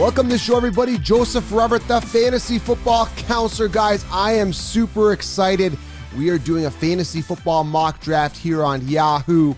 Welcome to the show, everybody. Joseph Robert, the fantasy football counselor. Guys, I am super excited. We are doing a fantasy football mock draft here on Yahoo.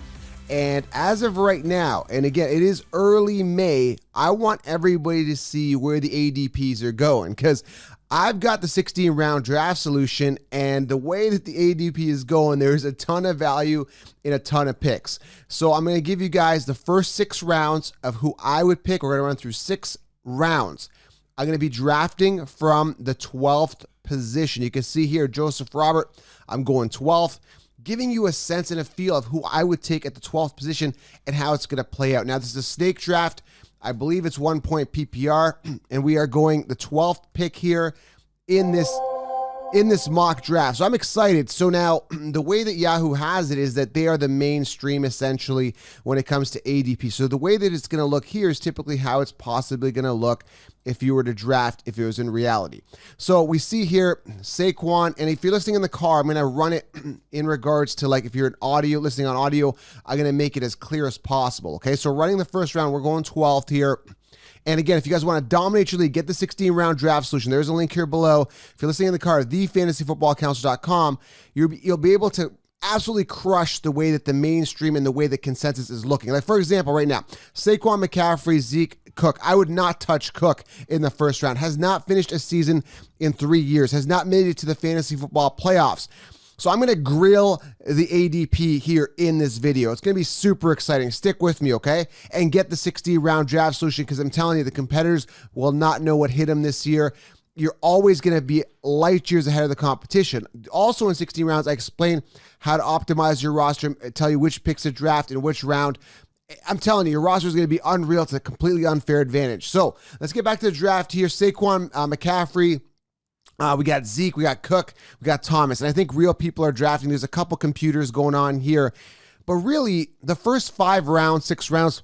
And as of right now, and again, it is early May, I want everybody to see where the ADPs are going, because I've got the 16-round draft solution, and the way that the ADP is going, there's a ton of value in a ton of picks. So I'm going to give you guys the first 6 rounds of who I would pick. We're going to run through 6 rounds. I'm going to be drafting from the 12th position. You can see here, Joseph Robert, I'm going 12th, giving you a sense and a feel of who I would take at the 12th position and how it's going to play out. Now, this is a snake draft. I believe it's 1 point PPR, and we are going the 12th pick here in this mock draft. So I'm excited. So now the way that Yahoo has it is that they are the mainstream essentially when it comes to ADP. So the way that it's going to look here is typically how it's possibly going to look if you were to draft, if it was in reality. So we see here Saquon, and if you're listening in the car, I'm going to run it in regards to, like, if you're listening on audio, I'm going to make it as clear as possible. Okay, so running the first round, we're going 12th here. And again, if you guys want to dominate your league, get the 16-round draft solution. There's a link here below. If you're listening in the car, thefantasyfootballcounselor.com, you'll be able to absolutely crush the way that the mainstream and the way the consensus is looking. Like, for example, right now, Saquon, McCaffrey, Zeke, Cook. I would not touch Cook in the first round. Has not finished a season in 3 years. Has not made it to the fantasy football playoffs. So I'm going to grill the ADP here in this video. It's going to be super exciting. Stick with me, okay? And get the 60-round draft solution, because I'm telling you, the competitors will not know what hit them this year. You're always going to be light years ahead of the competition. Also in 16 rounds, I explain how to optimize your roster, tell you which picks to draft in which round. I'm telling you, your roster is going to be unreal. It's a completely unfair advantage. So let's get back to the draft here. Saquon, McCaffrey, we got Zeke, we got Cook, we got Thomas. And I think real people are drafting. There's a couple computers going on here. But really, the first 5 rounds, 6 rounds,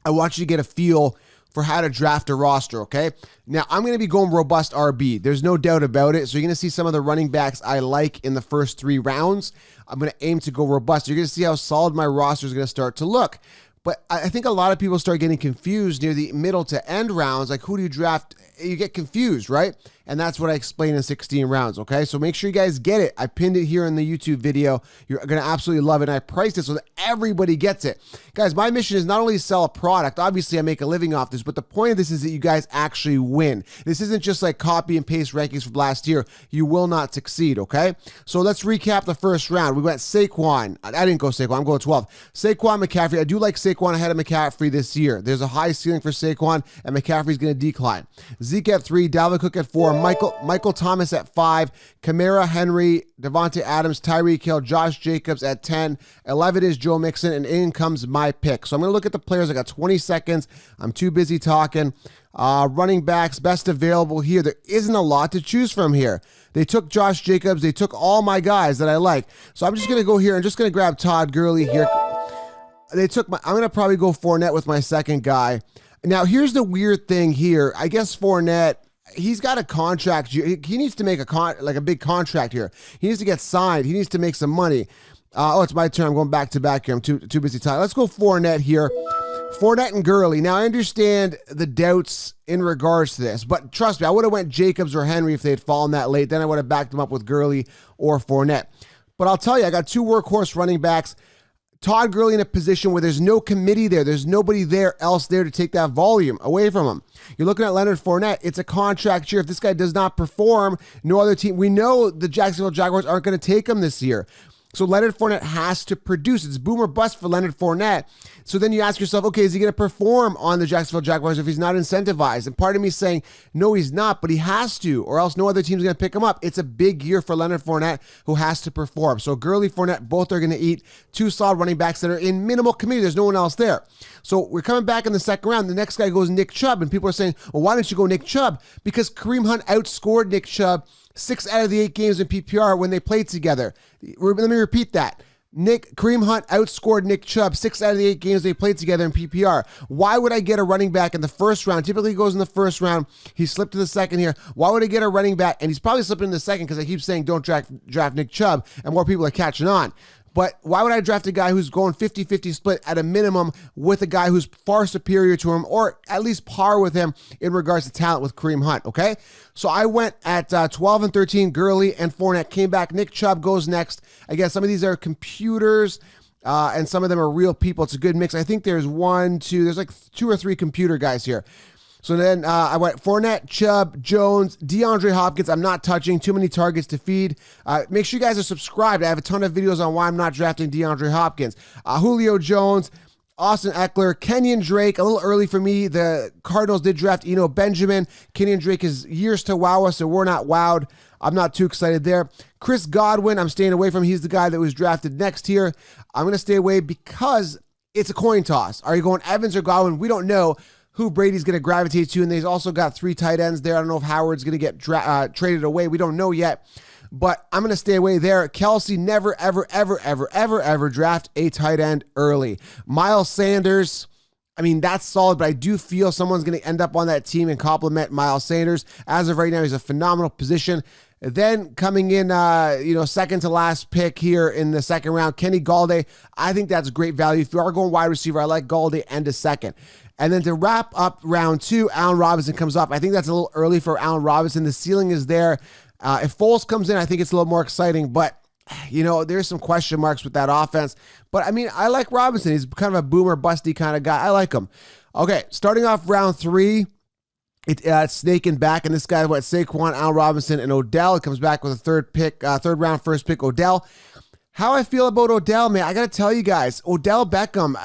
I want you to get a feel for how to draft a roster, okay? Now, I'm going to be going robust RB. There's no doubt about it. So you're going to see some of the running backs I like in the first 3 rounds. I'm going to aim to go robust. You're going to see how solid my roster is going to start to look. But I think a lot of people start getting confused near the middle to end rounds. Like, who do you draft? You get confused, right? And that's what I explain in 16 rounds, okay? So make sure you guys get it. I pinned it here in the YouTube video. You're going to absolutely love it. And I priced it so that everybody gets it. Guys, my mission is not only to sell a product. Obviously, I make a living off this. But the point of this is that you guys actually win. This isn't just like copy and paste rankings from last year. You will not succeed, okay? So let's recap the first round. We went Saquon. I didn't go Saquon. I'm going 12. Saquon, McCaffrey. I do like Saquon ahead of McCaffrey this year. There's a high ceiling for Saquon, and McCaffrey's going to decline. Zeke at 3, Dalvin Cook at 4, Michael Thomas at 5, Kamara, Henry, Devontae Adams, Tyreek Hill, Josh Jacobs at 10, 11 is Joe Mixon, and in comes my pick. So I'm going to look at the players. I got 20 seconds. I'm too busy talking. Running backs, best available here. There isn't a lot to choose from here. They took Josh Jacobs. They took all my guys that I like. So I'm just going to go here and just going to grab Todd Gurley here. I'm going to probably go Fournette with my second guy. Now, here's the weird thing here. I guess Fournette, he's got a contract. He needs to make a big contract here. He needs to get signed. He needs to make some money. It's my turn. I'm going back to back here. I'm too busy talking. Let's go Fournette here. Fournette and Gurley. Now, I understand the doubts in regards to this, but trust me, I would have went Jacobs or Henry if they had fallen that late. Then I would have backed them up with Gurley or Fournette. But I'll tell you, I got 2 workhorse running backs. Todd Gurley in a position where there's no committee there. There's nobody else there to take that volume away from him. You're looking at Leonard Fournette. It's a contract year. If this guy does not perform, no other team. We know the Jacksonville Jaguars aren't going to take him this year. So Leonard Fournette has to produce. It's boom or bust for Leonard Fournette. So then you ask yourself, okay, is he going to perform on the Jacksonville Jaguars if he's not incentivized? And part of me is saying, no, he's not, but he has to, or else no other team's going to pick him up. It's a big year for Leonard Fournette, who has to perform. So Gurley, Fournette, both are going to eat 2 solid running backs that are in minimal committee. There's no one else there. So we're coming back in the second round. The next guy goes Nick Chubb, and people are saying, well, why didn't you go Nick Chubb? Because Kareem Hunt outscored Nick Chubb 6 out of the 8 games in PPR when they played together. Let me repeat that. Kareem Hunt outscored Nick Chubb 6 out of the 8 games they played together in PPR. Why would I get a running back in the first round? Typically he goes in the first round. He slipped to the second here. Why would I get a running back? And he's probably slipping in the second because I keep saying don't draft Nick Chubb, and more people are catching on. But why would I draft a guy who's going 50-50 split at a minimum with a guy who's far superior to him, or at least par with him in regards to talent with Kareem Hunt, okay? So I went at 12 and 13, Gurley and Fournette came back. Nick Chubb goes next. Again, some of these are computers, and some of them are real people. It's a good mix. I think there's there's like 2 or 3 computer guys here. So then I went Fournette, Chubb, Jones, DeAndre Hopkins. I'm not touching. Too many targets to feed. Make sure you guys are subscribed. I have a ton of videos on why I'm not drafting DeAndre Hopkins. Julio Jones, Austin Eckler, Kenyon Drake. A little early for me. The Cardinals did draft Eno Benjamin. Kenyon Drake is years to wow us, so we're not wowed. I'm not too excited there. Chris Godwin, I'm staying away from. He's the guy that was drafted next here. I'm going to stay away because it's a coin toss. Are you going Evans or Godwin? We don't know who Brady's going to gravitate to, and they've also got 3 tight ends there. I don't know if Howard's going to get traded away. We don't know yet, but I'm going to stay away there. Kelsey, never, ever, ever, ever, ever, ever draft a tight end early. Miles Sanders, I mean, that's solid, but I do feel someone's going to end up on that team and complement Miles Sanders. As of right now, he's a phenomenal position. Then coming in, second to last pick here in the second round, Kenny Galladay. I think that's great value. If you are going wide receiver, I like Galladay and a second. And then to wrap up round 2, Allen Robinson comes up. I think that's a little early for Allen Robinson. The ceiling is there. If Foles comes in, I think it's a little more exciting, but there's some question marks with that offense. But I mean, I like Robinson. He's kind of a boomer busty kind of guy. I like him. Okay, starting off round 3, it's snaking back, and this guy went Saquon, Allen Robinson, and Odell. It comes back with a third round first pick, Odell. How I feel about Odell, man, I got to tell you guys, Odell Beckham,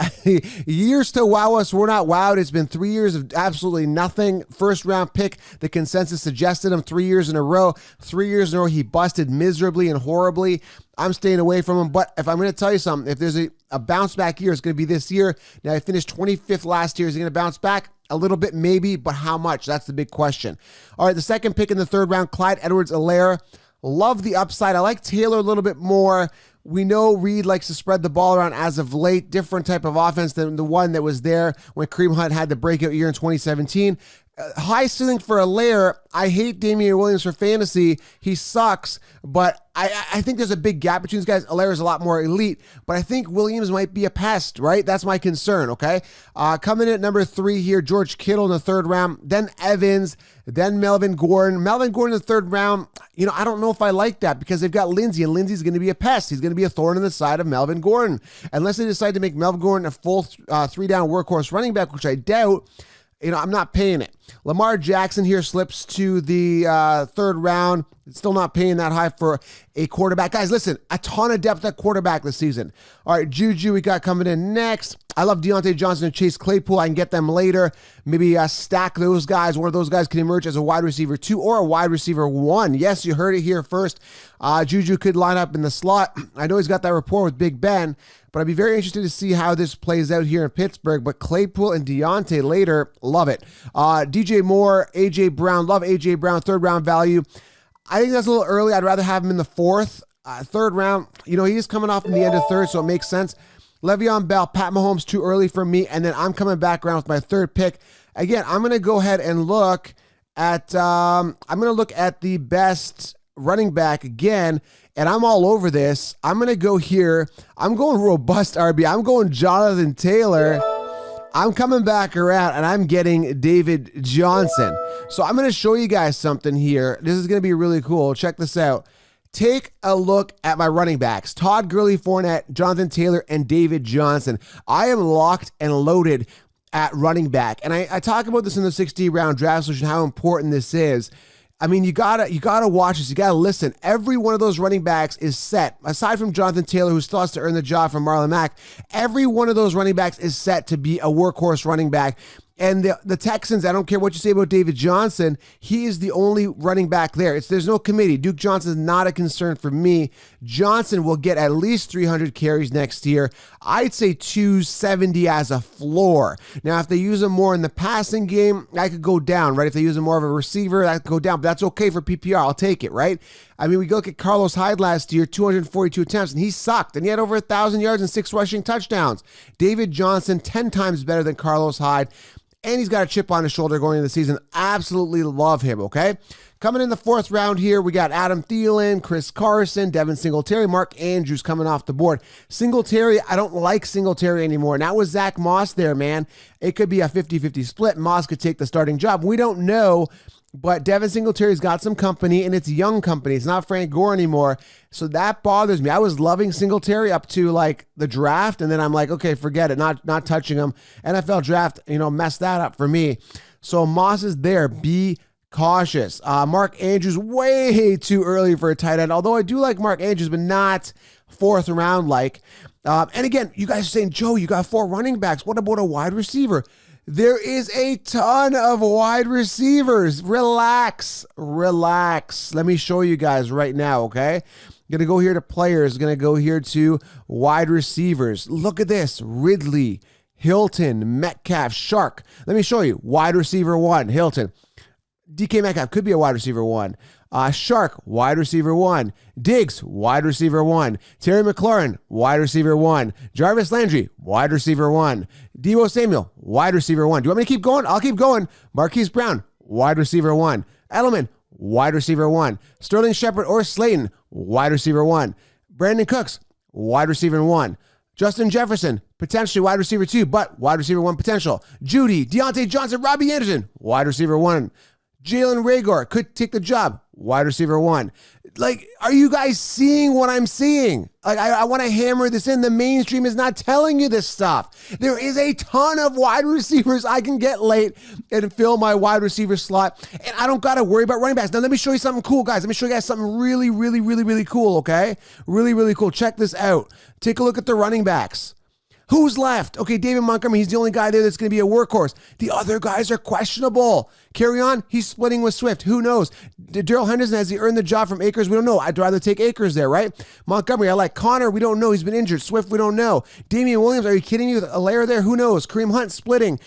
years to wow us, we're not wowed. It's been 3 years of absolutely nothing. First round pick, the consensus suggested him 3 years in a row. 3 years in a row, he busted miserably and horribly. I'm staying away from him, but if I'm going to tell you something, if there's a bounce back year, it's going to be this year. Now, I finished 25th last year. Is he going to bounce back? A little bit, maybe, but how much? That's the big question. All right, the second pick in the third round, Clyde Edwards-Helaire. Love the upside. I like Taylor a little bit more. We know Reed likes to spread the ball around as of late. Different type of offense than the one that was there when Kareem Hunt had the breakout year in 2017. High ceiling for Helaire. I hate Damian Williams for fantasy. He sucks, but I think there's a big gap between these guys. Helaire is a lot more elite, but I think Williams might be a pest, right? That's my concern, okay? Coming in at number 3 here, George Kittle in the third round, then Evans, then Melvin Gordon. Melvin Gordon in the third round, I don't know if I like that because they've got Lindsey, and Lindsey's going to be a pest. He's going to be a thorn in the side of Melvin Gordon. Unless they decide to make Melvin Gordon a full 3-down workhorse running back, which I doubt, I'm not paying it. Lamar Jackson here slips to the third round. Still not paying that high for a quarterback. Guys, listen, a ton of depth at quarterback this season. All right, Juju we got coming in next. I love Deontay Johnson and Chase Claypool. I can get them later. Maybe stack those guys. One of those guys can emerge as a wide receiver 2 or a wide receiver 1. Yes, you heard it here first. Juju could line up in the slot. I know he's got that rapport with Big Ben, but I'd be very interested to see how this plays out here in Pittsburgh. But Claypool and Deontay later, love it. DJ Moore, A.J. Brown, love A.J. Brown, third round value. I think that's a little early. I'd rather have him in the 4th. Third round, he is coming off in the end of third, so it makes sense. Le'Veon Bell, Pat Mahomes, too early for me, and then I'm coming back around with my third pick. Again, I'm going to go ahead and look at the best running back again, and I'm all over this. I'm going to go here. I'm going robust RB. I'm going Jonathan Taylor. I'm coming back around, and I'm getting David Johnson. So I'm going to show you guys something here. This is going to be really cool. Check this out. Take a look at my running backs. Todd Gurley, Fournette, Jonathan Taylor, and David Johnson. I am locked and loaded at running back. And I talk about this in the 60-round draft solution, how important this is. I mean, you gotta watch this. You gotta listen. Every one of those running backs is set. Aside from Jonathan Taylor, who still has to earn the job from Marlon Mack, every one of those running backs is set to be a workhorse running back. And the Texans, I don't care what you say about David Johnson, he is the only running back there. There's no committee. Duke Johnson is not a concern for me. Johnson will get at least 300 carries next year. I'd say 270 as a floor. Now, if they use him more in the passing game, I could go down, right? If they use him more of a receiver, I could go down. But that's okay for PPR. I'll take it, right? I mean, we look at Carlos Hyde last year, 242 attempts, and he sucked. And he had over 1,000 yards and 6 rushing touchdowns. David Johnson, 10 times better than Carlos Hyde. and he's got a chip on his shoulder going into the season. Absolutely love him, okay? Coming in the 4th round here, we got Adam Thielen, Chris Carson, Devin Singletary, Mark Andrews coming off the board. Singletary, I don't like Singletary anymore. Now with Zach Moss there, man, it could be a 50-50 split. Moss could take the starting job. We don't know, but Devin Singletary's got some company, and it's young company. It's not Frank Gore anymore, so that bothers me. I was loving Singletary up to like the draft, and then I'm like, okay, forget it, not touching him. NFL draft, messed that up for me. So Moss is there. Be cautious. Mark Andrews, way too early for a tight end, although I do like Mark Andrews, but not 4th round like. And again, you guys are saying, Joe, you got 4 running backs. What about a wide receiver? There is a ton of wide receivers. Relax. Let me show you guys right now, okay? Going to go here to players. Going to go here to wide receivers. Look at this. Ridley, Hilton, Metcalf, Shark. Let me show you. Wide receiver 1, Hilton. DK Metcalf could be a wide receiver 1. Shark, wide receiver 1. Diggs, wide receiver 1. Terry McLaurin, wide receiver 1. Jarvis Landry, wide receiver 1. Deebo Samuel, wide receiver 1. Do you want me to keep going? I'll keep going. Marquise Brown, wide receiver 1. Edelman, wide receiver 1. Sterling Shepard or Slayton, wide receiver 1. Brandon Cooks, wide receiver 1. Justin Jefferson, potentially wide receiver 2, but wide receiver 1 potential. Judy, Deontay Johnson, Robbie Anderson, wide receiver 1. Jalen Reagor could take the job. Wide receiver 1. Like, are you guys seeing what I'm seeing? Like, I want to hammer this in. The mainstream is not telling you this stuff. There is a ton of wide receivers I can get late and fill my wide receiver slot. And I don't got to worry about running backs. Now, let me show you something cool, guys. Let me show you guys something really cool, okay? Really cool. Check this out. Take a look at the running backs. Who's left? Okay, David Montgomery, he's the only guy there that's going to be a workhorse. The other guys are questionable. Carry on, he's splitting with Swift. Who knows? Darrell Henderson, has he earned the job from Akers? We don't know. I'd rather take Akers there, right? Montgomery, I like. Connor, we don't know. He's been injured. Swift, we don't know. Damian Williams, are you kidding me? With a layer there? Who knows? Kareem Hunt splitting.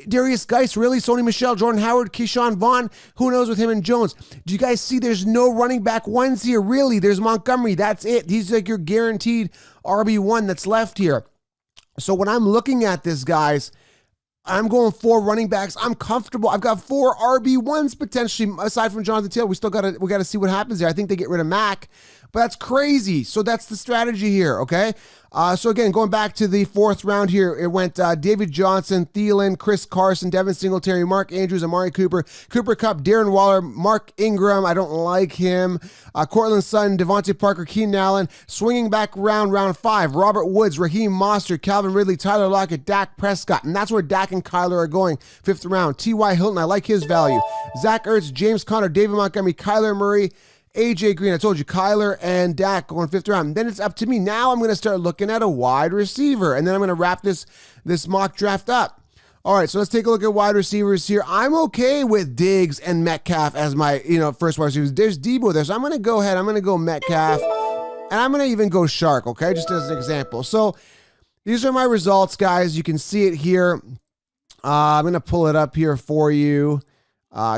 Darius Geis, really? Sony Michel, Jordan Howard, Keyshawn Vaughn. Who knows with him and Jones? Do you guys see there's no running back ones here? Really? There's Montgomery. That's it. He's like your guaranteed RB1 that's left here. So when I'm looking at this, guys, I'm going 4 running backs. I'm comfortable. I've got 4 RB1s potentially, aside from Jonathan Taylor. We got to see what happens there. I think they get rid of Mac, but that's crazy. So that's the strategy here, okay? So again, going back to the 4th round here, it went David Johnson, Thielen, Chris Carson, Devin Singletary, Mark Andrews, Amari Cooper, Cooper Kupp, Darren Waller, Mark Ingram, I don't like him, Cortland Sutton, Devontae Parker, Keenan Allen, swinging back round 5, Robert Woods, Raheem Mostert, Calvin Ridley, Tyler Lockett, Dak Prescott, and that's where Dak and Kyler are going, 5th round. T.Y. Hilton, I like his value. Zach Ertz, James Conner, David Montgomery, Kyler Murray, AJ Green, I told you, Kyler and Dak going 5th round. Then it's up to me. Now I'm going to start looking at a wide receiver, and then I'm going to wrap this mock draft up. All right, so let's take a look at wide receivers here. I'm okay with Diggs and Metcalf as my first wide receivers. There's Deebo there, so I'm going to go ahead. I'm going to go Metcalf, and I'm going to even go Shark, okay, just as an example. So these are my results, guys. You can see it here. I'm going to pull it up here for you.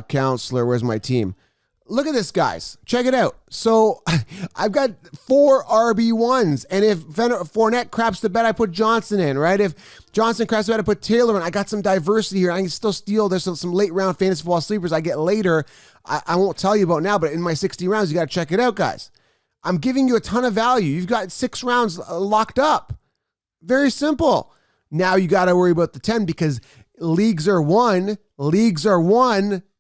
Counselor, where's my team? Look at this, guys. Check it out. So I've got 4 RB1s, and if Fournette craps the bed, I put Johnson in, right? If Johnson craps the bed, I put Taylor in. I got some diversity here. I can still steal. There's some late round fantasy football sleepers I get later. I won't tell you about now, but in my 60 rounds, you got to check it out, guys. I'm giving you a ton of value. You've got 6 rounds locked up. Very simple. Now you got to worry about the 10 because leagues are won,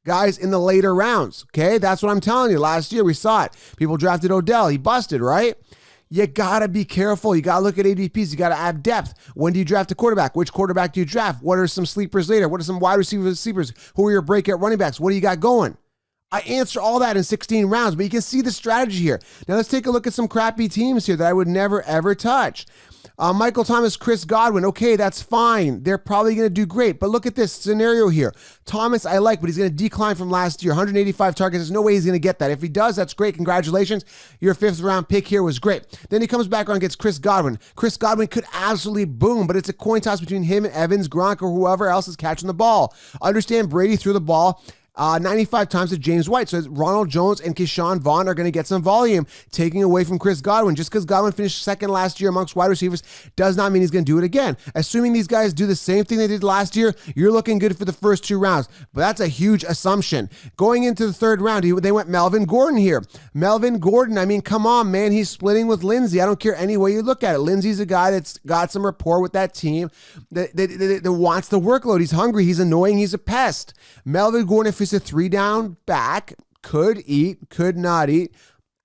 guys, in the later rounds, okay? That's what I'm telling you. Last year, we saw it. People drafted Odell. He busted, right? You got to be careful. You got to look at ADPs. You got to add depth. When do you draft a quarterback? Which quarterback do you draft? What are some sleepers later? What are some wide receivers sleepers? Who are your breakout running backs? What do you got going? I answer all that in 16 rounds, but you can see the strategy here. Now, let's take a look at some crappy teams here that I would never, ever touch. Michael Thomas, Chris Godwin. Okay, that's fine. They're probably going to do great. But look at this scenario here. Thomas, I like, but he's going to decline from last year. 185 targets. There's no way he's going to get that. If he does, that's great. Congratulations. Your 5th round pick here was great. Then he comes back around and gets Chris Godwin. Chris Godwin could absolutely boom, but it's a coin toss between him and Evans, Gronk, or whoever else is catching the ball. Understand Brady threw the ball 95 times to James White. So Ronald Jones and Keyshawn Vaughn are going to get some volume, taking away from Chris Godwin. Just because Godwin finished second last year amongst wide receivers does not mean he's going to do it again. Assuming these guys do the same thing they did last year, you're looking good for the first 2 rounds. But that's a huge assumption. Going into the 3rd round, they went Melvin Gordon here. Melvin Gordon, I mean, come on, man. He's splitting with Lindsay. I don't care any way you look at it. Lindsay's a guy that's got some rapport with that team that wants the workload. He's hungry. He's annoying. He's a pest. Melvin Gordon, if he's a 3-down back, could eat, could not eat.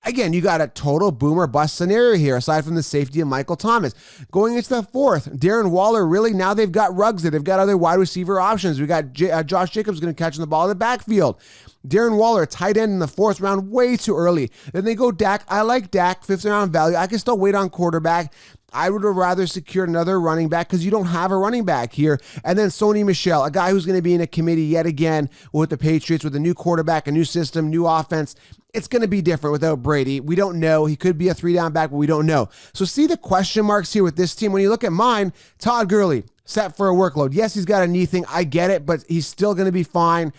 Again, you got a total boomer bust scenario here, aside from the safety of Michael Thomas. Going into the 4th, Darren Waller, really, now they've got Ruggs there. They've got other wide receiver options. We got Josh Jacobs going to catch the ball in the backfield. Darren Waller, tight end in the 4th round, way too early. Then they go Dak. I like Dak, 5th round value. I can still wait on quarterback. I would have rather secured another running back because you don't have a running back here. And then Sony Michel, a guy who's going to be in a committee yet again with the Patriots, with a new quarterback, a new system, new offense. It's going to be different without Brady. We don't know. He could be a 3-down back, but we don't know. So see the question marks here with this team. When you look at mine, Todd Gurley, set for a workload. Yes, he's got a knee thing. I get it, but he's still going to be fine.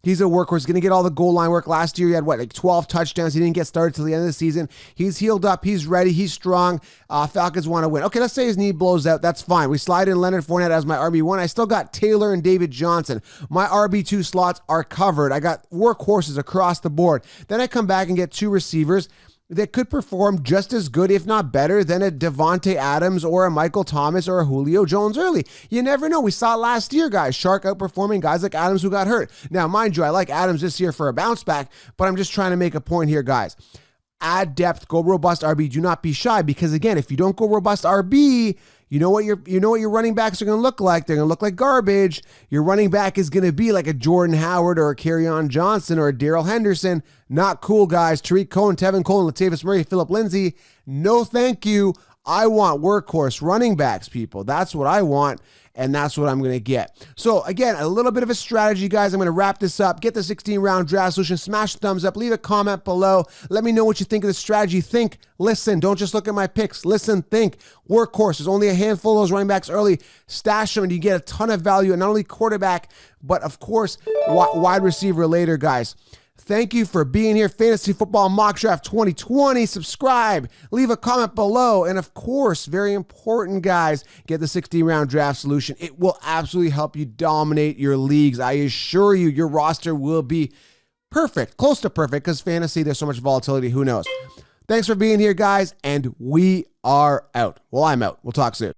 He's a workhorse, going to get all the goal line work. Last year, he had, 12 touchdowns. He didn't get started till the end of the season. He's healed up. He's ready. He's strong. Falcons want to win. Okay, let's say his knee blows out. That's fine. We slide in Leonard Fournette as my RB1. I still got Taylor and David Johnson. My RB2 slots are covered. I got workhorses across the board. Then I come back and get 2 receivers that could perform just as good, if not better, than a Devontae Adams or a Michael Thomas or a Julio Jones early. You never know. We saw it last year, guys. Shark outperforming guys like Adams who got hurt. Now, mind you, I like Adams this year for a bounce back, but I'm just trying to make a point here, guys. Add depth, go robust RB. Do not be shy, because again, if you don't go robust RB, you know what your running backs are going to look like. They're going to look like garbage. Your running back is going to be like a Jordan Howard or a Kerryon Johnson or a Darrell Henderson. Not cool, guys. Tariq Cohen, Tevin Coleman, Latavius Murray, Philip Lindsay. No, thank you. I want workhorse running backs, people. That's what I want, and that's what I'm going to get. So, again, a little bit of a strategy, guys. I'm going to wrap this up. Get the 16-round draft solution. Smash the thumbs up. Leave a comment below. Let me know what you think of the strategy. Think, listen. Don't just look at my picks. Listen, think. Workhorse. There's only a handful of those running backs early. Stash them, and you get a ton of value, and not only quarterback, but, of course, wide receiver later, guys. Thank you for being here. Fantasy Football Mock Draft 2020. Subscribe. Leave a comment below. And of course, very important, guys, get the 16-round draft solution. It will absolutely help you dominate your leagues. I assure you, your roster will be perfect, close to perfect, because fantasy, there's so much volatility. Who knows? Thanks for being here, guys. And we are out. Well, I'm out. We'll talk soon.